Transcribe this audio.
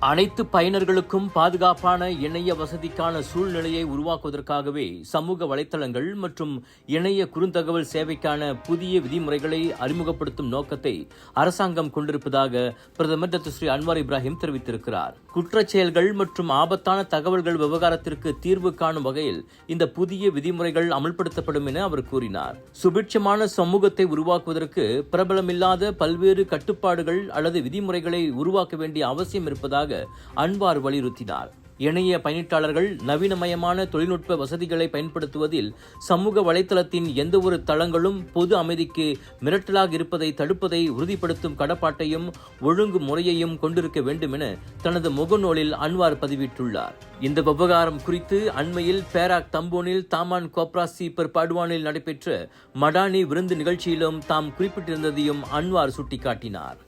அனைத்து பயனர்களுக்கும் பாதுகாப்பான இணைய வசதிக்கான சூழ்நிலையை உருவாக்குவதற்காகவே சமூக வலைத்தளங்கள் மற்றும் இணைய குறுந்தகவல் சேவைக்கான புதிய விதிமுறைகளை அறிமுகப்படுத்தும் நோக்கத்தை அரசாங்கம் கொண்டிருப்பதாக பிரதமர் டாக்டர் ஸ்ரீ அன்வார் இப்ராஹிம் தெரிவித்திருக்கிறார். குற்றச்செயல்கள் மற்றும் ஆபத்தான தகவல்கள் விவகாரத்திற்கு தீர்வு காணும் வகையில் இந்த புதிய விதிமுறைகள் அமல்படுத்தப்படும் என அவர் கூறினார். சுபிட்சமான சமூகத்தை உருவாக்குவதற்கு பிரபலமில்லாத பல்வேறு கட்டுப்பாடுகள் அல்லது விதிமுறைகளை உருவாக்க வேண்டிய அவசியம் இருப்பதாக அன்வார் வலியுறுத்தினார். இணைய பயனீட்டாளர்கள் நவீனமயமான தொழில்நுட்ப வசதிகளை பயன்படுத்துவதில் சமூக வலைதளத்தின் எந்தவொரு தளங்களும் பொது அமைதிக்கு மிரட்டலாக இருப்பதை தடுப்பதை உறுதிப்படுத்தும் கடப்பாட்டையும் ஒழுங்கு முறையையும் கொண்டிருக்க வேண்டும் என தனது முகநூலில் அன்வார் பதிவிட்டுள்ளார். இந்த விவகாரம் குறித்து அண்மையில் பேராக் தம்போனில் தாமான் கோப்ராசி பெர் படுவானில் நடைபெற்ற மடானி விருந்து நிகழ்ச்சியிலும் தாம் குறிப்பிட்டிருந்ததையும் அன்வார் சுட்டிக்காட்டினார்.